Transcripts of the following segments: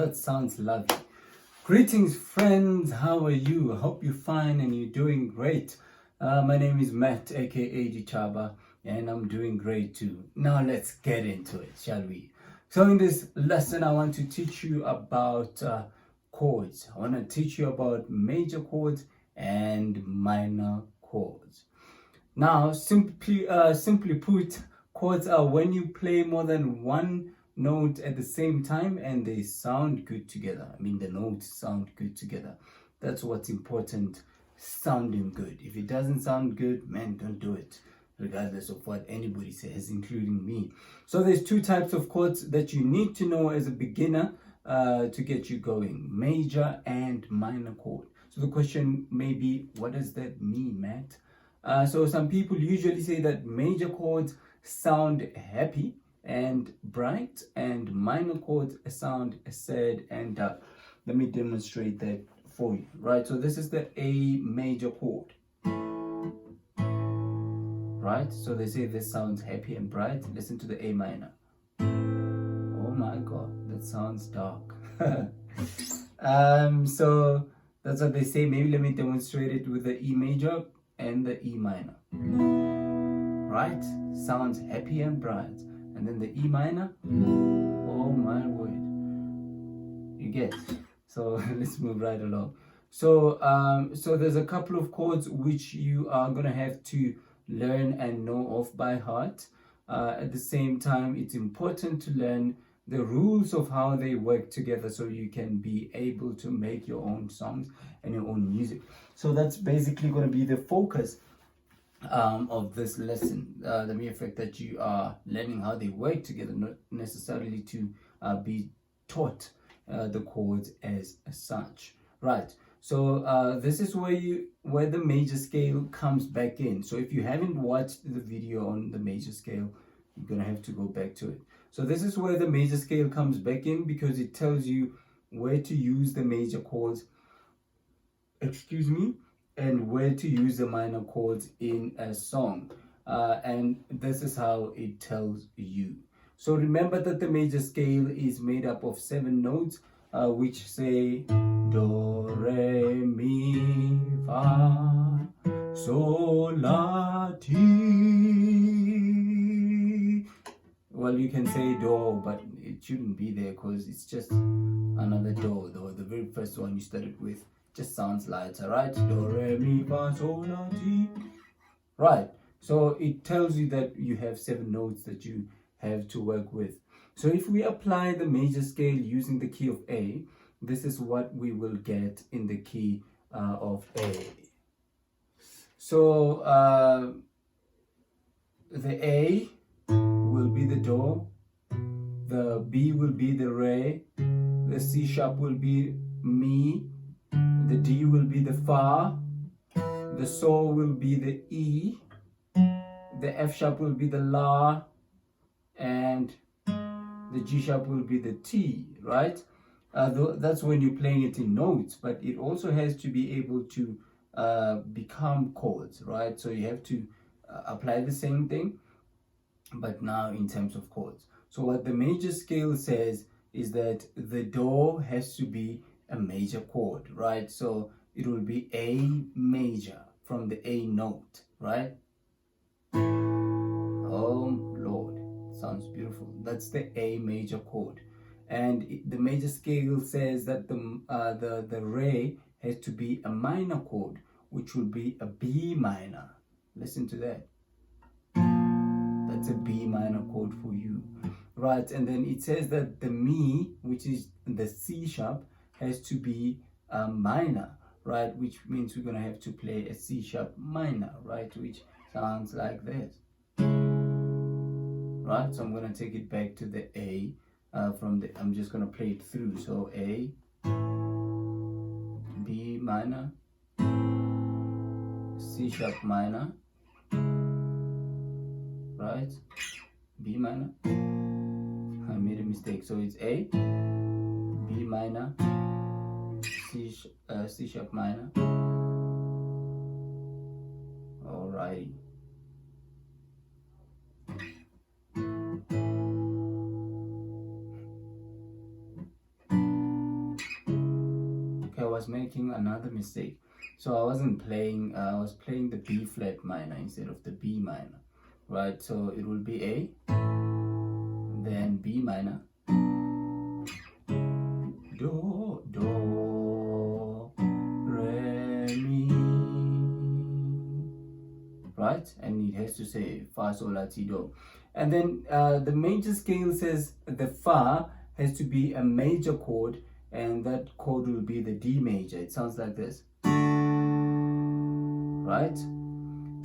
that sounds lovely. Greetings, friends. How are you? I hope you're fine and you're doing great. My name is Matt, aka Dichaba, and I'm doing great too. Now let's get into it, shall we? So in this lesson, I want to teach you about chords. I want to teach you about major chords and minor chords. Now, simply put, chords are when you play more than one note at the same time and they sound good together. I mean, the notes sound good together. That's what's important, sounding good. If it doesn't sound good, man, don't do it, regardless of what anybody says, including me. So there's two types of chords that you need to know as a beginner to get you going: major and minor chord. So the question may be, what does that mean, Matt? So some people usually say that major chords sound happy and bright and minor chords sound sad and dark. Let me demonstrate that for you, right? So this is the A major chord, right? So they say this sounds happy and bright. Listen to the A minor. Oh my God, that sounds dark. So that's what they say. Maybe let me demonstrate it with the E major and the E minor, right? Sounds happy and bright. And then the E minor, oh my word, you get. So let's move right along. So so there's a couple of chords which you are gonna have to learn and know off by heart. At the same time, it's important to learn the rules of how they work together so you can be able to make your own songs and your own music. So that's basically going to be the focus of this lesson, the mere fact that you are learning how they work together, not necessarily to be taught the chords as such, right? So this is where the major scale comes back in. So if you haven't watched the video on the major scale, you're gonna have to go back to it. So this is where the major scale comes back in, because it tells you where to use the major chords, and where to use the minor chords in a song. And this is how it tells you. So remember that the major scale is made up of 7 notes, which say do, re, mi, fa, sol, la, ti. Well, you can say do, but it shouldn't be there because it's just another do, though. The very first one you started with just sounds lighter, right? Do, re, mi, fa, sol, la, ti. Right. So it tells you that you have 7 notes that you have to work with. So if we apply the major scale using the key of A, this is what we will get in the key of A. So the A will be the do, the B will be the re, the C sharp will be mi, the D will be the fa, the sol will be the E, the F sharp will be the la, and the G sharp will be the T, right? That's when you're playing it in notes, but it also has to be able to become chords, right? So you have to apply the same thing, but now in terms of chords. So what the major scale says is that the do has to be a major chord, right? So it will be A major from the A note, right? Oh Lord, sounds beautiful. That's the A major chord. And the major scale says that the re has to be a minor chord, which will be a B minor. Listen to that. That's a B minor chord for you, right? And then it says that the mi, which is the C sharp, has to be a minor, right? Which means we're gonna have to play a C sharp minor, right? Which sounds like this, right? So I'm gonna take it back to the A I'm just gonna play it through. So A, B minor, C sharp minor, right? B minor. I made a mistake. So it's A, B minor, C sharp minor. Alrighty. was making another mistake. So I wasn't playing, I was playing the B flat minor instead of the B minor, right? So it will be A, then B minor, do, do, re, mi, right? And it has to say fa, sol, la, ti, do. And then the major scale says the fa has to be a major chord, and that chord will be the D major. It sounds like this, right?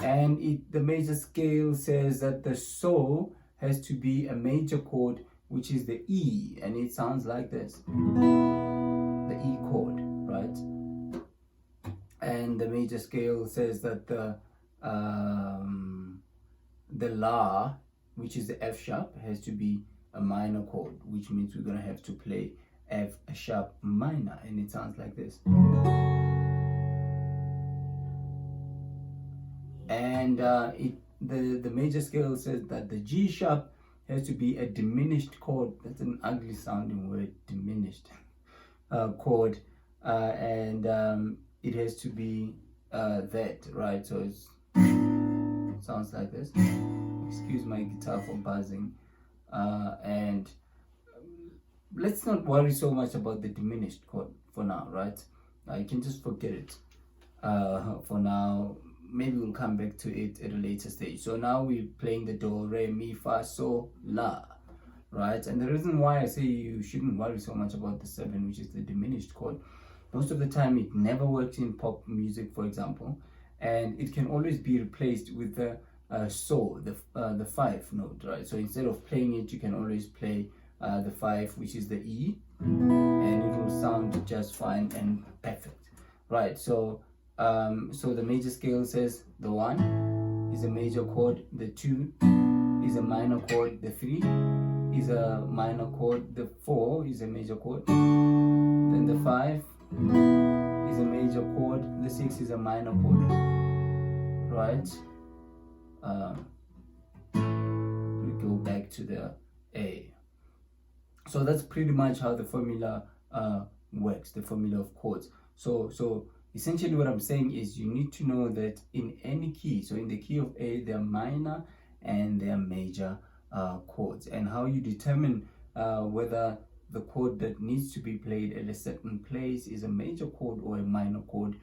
And the major scale says that the sol has to be a major chord, which is the E, and it sounds like this, the E chord, right? And the major scale says that the La, which is the F sharp, has to be a minor chord, which means we're gonna have to play F sharp minor, and it sounds like this. And the major scale says that the G sharp has to be a diminished chord. That's an ugly sounding word, diminished chord, and it has to be that, right? So it sounds like this. Excuse my guitar for buzzing. And let's not worry so much about the diminished chord for now, right? You can just forget it for now. Maybe we'll come back to it at a later stage. So now we're playing the do, re, mi, fa, sol, la, right? And the reason why I say you shouldn't worry so much about the 7, which is the diminished chord, most of the time it never works in pop music, for example, and it can always be replaced with the sol, the 5 note, right? So instead of playing it, you can always play the 5, which is the E, and it will sound just fine and perfect, right? So so the major scale says the 1 is a major chord, the 2 is a minor chord, the 3 is a minor chord, the 4 is a major chord, then the 5 is a major chord, the 6 is a minor chord, right? We go back to the A. So that's pretty much how the formula works, the formula of chords. So essentially what I'm saying is you need to know that in any key, so in the key of A, there are minor and there are major chords, and how you determine whether the chord that needs to be played at a certain place is a major chord or a minor chord,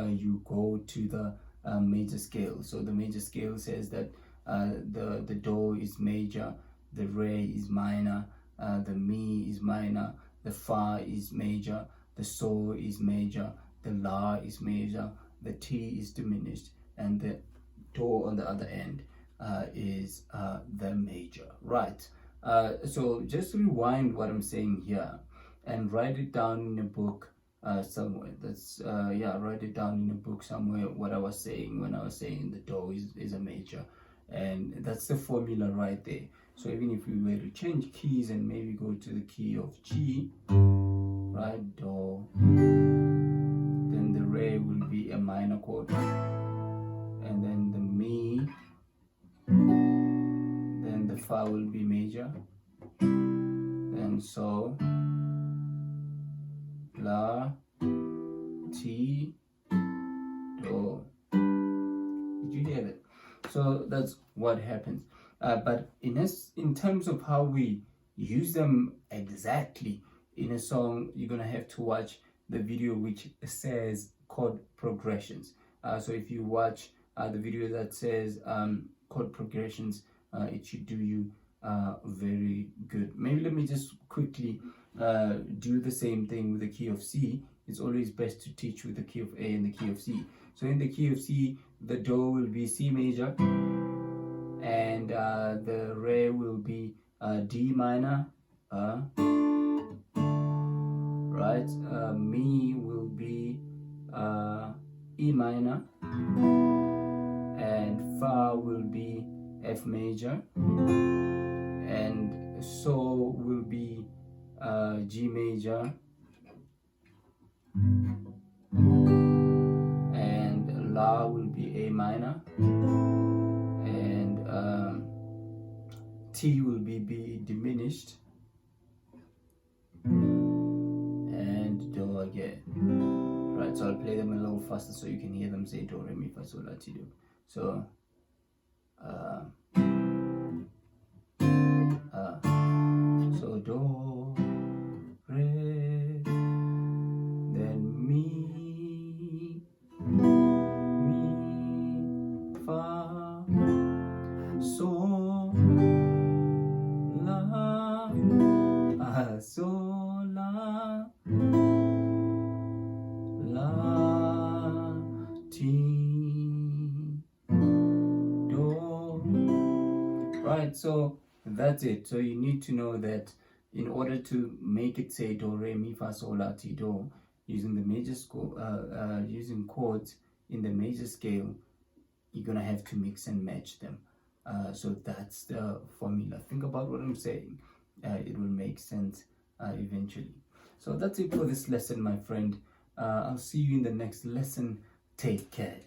you go to the major scale. So the major scale says that the do is major, the re is minor, the mi is minor, the fa is major, the sol is major, the la is major, the ti is diminished, and the do on the other end is the major, right? So just rewind what I'm saying here and write it down in a book somewhere. That's write it down in a book somewhere what I was saying when I was saying the do is a major, and that's the formula right there. So even if we were to change keys and maybe go to the key of G, right, do, then the re will be a minor chord, and then the mi, then the fa will be major, then sol, la, ti, do. Did you hear that? So that's what happens. But in terms of how we use them exactly in a song, you're gonna have to watch the video which says chord progressions. So if you watch the video that says chord progressions, it should do you very good. Maybe let me just quickly do the same thing with the key of C. It's always best to teach with the key of A and the key of C. So in the key of C, the do will be C major, and the re will be D minor, right? Mi will be E minor, and fa will be F major, and sol will be G major, and la will be A minor, and T will be B diminished, and do again. Alright, so I'll play them a little faster so you can hear them say do, re, mi, fa, sol, la, ti, do. So, so do, re, then mi, fa, sol, la, sol, la, la, ti, do. Right, so that's it. So you need to know that in order to make it say do, re, mi, fa, sol, la, ti, do, using the major using chords in the major scale, you're gonna have to mix and match them. So that's the formula. Think about what I'm saying. It will make sense eventually. So that's it for this lesson, my friend. I'll see you in the next lesson. Take care.